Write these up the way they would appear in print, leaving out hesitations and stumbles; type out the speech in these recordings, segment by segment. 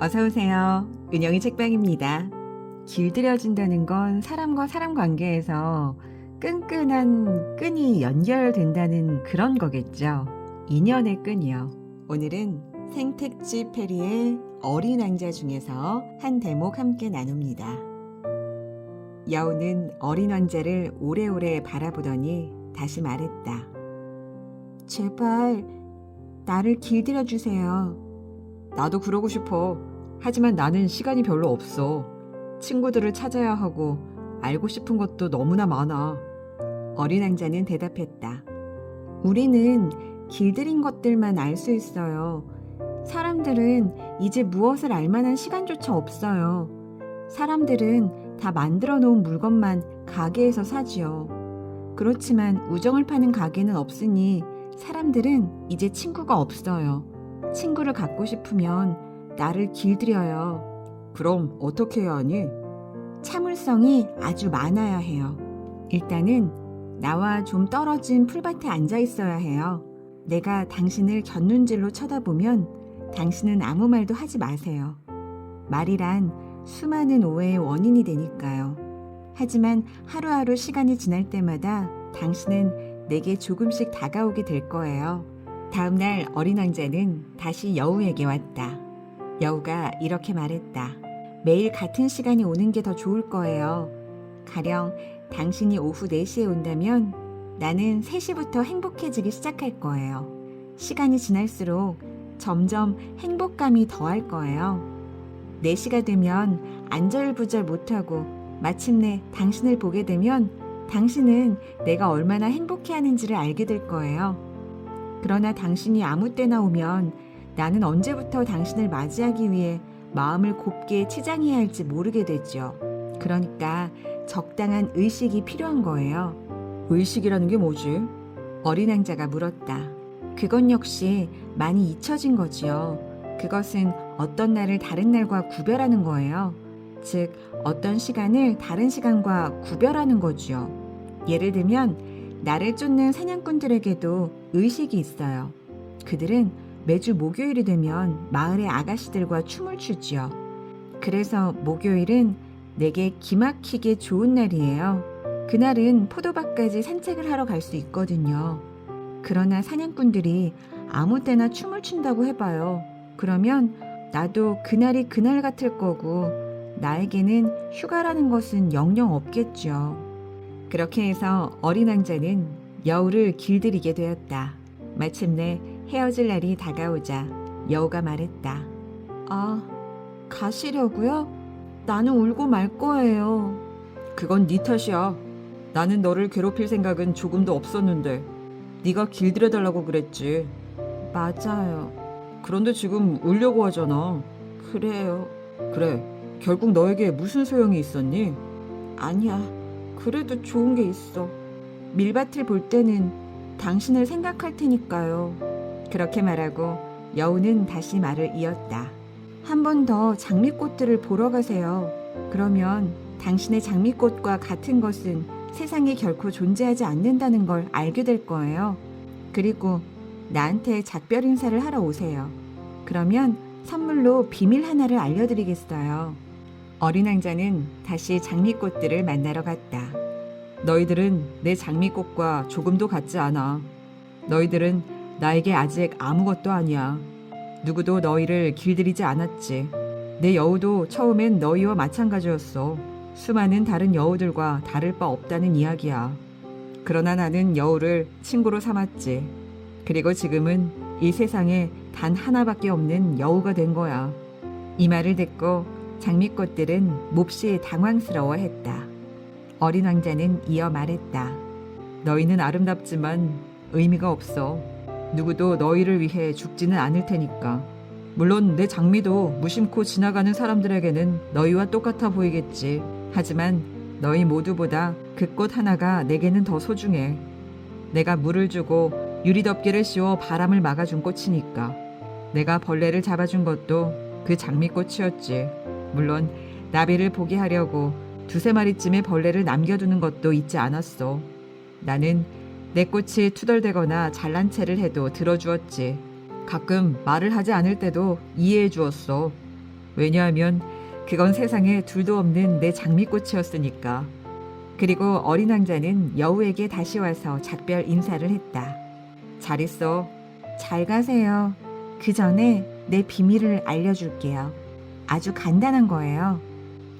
어서오세요. 은영이 책방입니다. 길들여진다는 건 사람과 사람 관계에서 끈끈한 끈이 연결된다는 그런 거겠죠. 인연의 끈이요. 오늘은 생택지 페리의 어린 왕자 중에서 한 대목 함께 나눕니다. 여우는 어린 왕자를 오래오래 바라보더니 다시 말했다. 제발 나를 길들여 주세요. 나도 그러고 싶어. 하지만 나는 시간이 별로 없어. 친구들을 찾아야 하고 알고 싶은 것도 너무나 많아. 어린 왕자는 대답했다. 우리는 길들인 것들만 알 수 있어요. 사람들은 이제 무엇을 알 만한 시간조차 없어요. 사람들은 다 만들어 놓은 물건만 가게에서 사지요. 그렇지만 우정을 파는 가게는 없으니 사람들은 이제 친구가 없어요. 친구를 갖고 싶으면 나를 길들여요. 그럼 어떻게 해야 하니? 참을성이 아주 많아야 해요. 일단은 나와 좀 떨어진 풀밭에 앉아 있어야 해요. 내가 당신을 곁눈질로 쳐다보면 당신은 아무 말도 하지 마세요. 말이란 수많은 오해의 원인이 되니까요. 하지만 하루하루 시간이 지날 때마다 당신은 내게 조금씩 다가오게 될 거예요. 다음 날 어린 왕자는 다시 여우에게 왔다. 여우가 이렇게 말했다. 매일 같은 시간이 오는 게 더 좋을 거예요. 가령 당신이 오후 4시에 온다면 나는 3시부터 행복해지기 시작할 거예요. 시간이 지날수록 점점 행복감이 더할 거예요. 4시가 되면 안절부절 못하고 마침내 당신을 보게 되면 당신은 내가 얼마나 행복해하는지를 알게 될 거예요. 그러나 당신이 아무 때나 오면 나는 언제부터 당신을 맞이하기 위해 마음을 곱게 치장해야 할지 모르게 되죠. 그러니까 적당한 의식이 필요한 거예요. 의식이라는 게 뭐지? 어린 왕자가 물었다. 그건 역시 많이 잊혀진 거지요. 그것은 어떤 날을 다른 날과 구별하는 거예요. 즉, 어떤 시간을 다른 시간과 구별하는 거지요. 예를 들면 나를 쫓는 사냥꾼들에게도 의식이 있어요. 그들은 매주 목요일이 되면 마을의 아가씨들과 춤을 추지요. 그래서 목요일은 내게 기막히게 좋은 날이에요. 그날은 포도밭까지 산책을 하러 갈 수 있거든요. 그러나 사냥꾼들이 아무 때나 춤을 춘다고 해봐요. 그러면 나도 그날이 그날 같을 거고 나에게는 휴가라는 것은 영영 없겠죠. 그렇게 해서 어린 왕자는 여우를 길들이게 되었다. 마침내 헤어질 날이 다가오자 여우가 말했다. 아, 가시려고요? 나는 울고 말 거예요. 그건 네 탓이야. 나는 너를 괴롭힐 생각은 조금도 없었는데 네가 길들여달라고 그랬지. 맞아요. 그런데 지금 울려고 하잖아. 그래요. 그래, 결국 너에게 무슨 소용이 있었니? 아니야. 그래도 좋은 게 있어. 밀밭을 볼 때는 당신을 생각할 테니까요. 그렇게 말하고 여우는 다시 말을 이었다. 한 번 더 장미꽃들을 보러 가세요. 그러면 당신의 장미꽃과 같은 것은 세상에 결코 존재하지 않는다는 걸 알게 될 거예요. 그리고 나한테 작별 인사를 하러 오세요. 그러면 선물로 비밀 하나를 알려드리겠어요. 어린 왕자는 다시 장미꽃들을 만나러 갔다. 너희들은 내 장미꽃과 조금도 같지 않아. 너희들은 나에게 아직 아무것도 아니야. 누구도 너희를 길들이지 않았지. 내 여우도 처음엔 너희와 마찬가지였어. 수많은 다른 여우들과 다를 바 없다는 이야기야. 그러나 나는 여우를 친구로 삼았지. 그리고 지금은 이 세상에 단 하나밖에 없는 여우가 된 거야. 이 말을 듣고 장미꽃들은 몹시 당황스러워했다. 어린 왕자는 이어 말했다. 너희는 아름답지만 의미가 없어. 누구도 너희를 위해 죽지는 않을 테니까. 물론 내 장미도 무심코 지나가는 사람들에게는 너희와 똑같아 보이겠지. 하지만 너희 모두보다 그 꽃 하나가 내게는 더 소중해. 내가 물을 주고 유리덮개를 씌워 바람을 막아준 꽃이니까. 내가 벌레를 잡아준 것도 그 장미꽃이었지. 물론 나비를 보게 하려고 2~3마리쯤의 벌레를 남겨두는 것도 잊지 않았어. 나는 내 꽃이 투덜대거나 잘난 체를 해도 들어주었지. 가끔 말을 하지 않을 때도 이해해 주었어. 왜냐하면 그건 세상에 둘도 없는 내 장미꽃이었으니까. 그리고 어린 왕자는 여우에게 다시 와서 작별 인사를 했다. 잘 있어. 잘 가세요. 그 전에 내 비밀을 알려줄게요. 아주 간단한 거예요.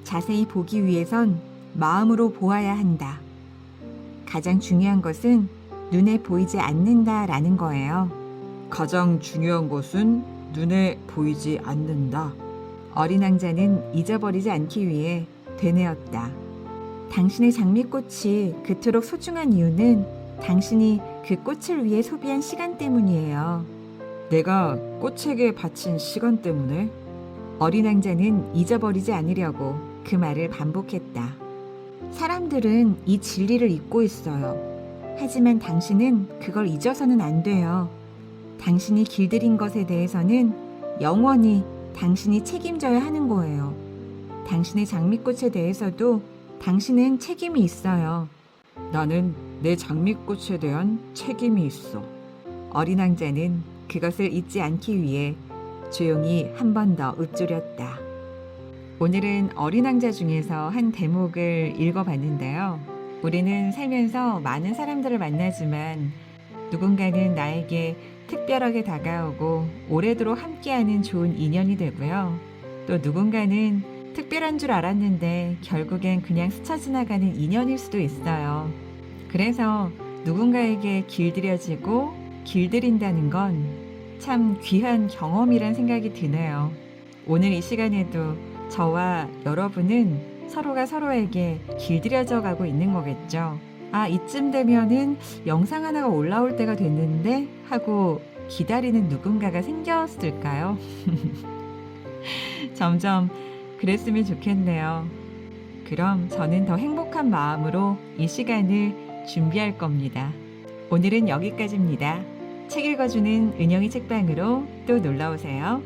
자세히 보기 위해선 마음으로 보아야 한다. 가장 중요한 것은 눈에 보이지 않는다라는 거예요. 가장 중요한 것은 눈에 보이지 않는다. 어린 왕자는 잊어버리지 않기 위해 되뇌었다. 당신의 장미꽃이 그토록 소중한 이유는 당신이 그 꽃을 위해 소비한 시간 때문이에요. 내가 꽃에게 바친 시간 때문에? 어린 왕자는 잊어버리지 않으려고 그 말을 반복했다. 사람들은 이 진리를 잊고 있어요. 하지만 당신은 그걸 잊어서는 안 돼요. 당신이 길들인 것에 대해서는 영원히 당신이 책임져야 하는 거예요. 당신의 장미꽃에 대해서도 당신은 책임이 있어요. 나는 내 장미꽃에 대한 책임이 있어. 어린 왕자는 그것을 잊지 않기 위해 조용히 한 번 더 읊조렸다. 오늘은 어린 왕자 중에서 한 대목을 읽어봤는데요. 우리는 살면서 많은 사람들을 만나지만 누군가는 나에게 특별하게 다가오고 오래도록 함께하는 좋은 인연이 되고요. 또 누군가는 특별한 줄 알았는데 결국엔 그냥 스쳐 지나가는 인연일 수도 있어요. 그래서 누군가에게 길들여지고 길들인다는 건 참 귀한 경험이란 생각이 드네요. 오늘 이 시간에도 저와 여러분은 서로가 서로에게 길들여져 가고 있는 거겠죠. 아, 이쯤 되면은 영상 하나가 올라올 때가 됐는데 하고 기다리는 누군가가 생겼을까요? 점점 그랬으면 좋겠네요. 그럼 저는 더 행복한 마음으로 이 시간을 준비할 겁니다. 오늘은 여기까지입니다. 책 읽어주는 은영이 책방으로 또 놀러오세요.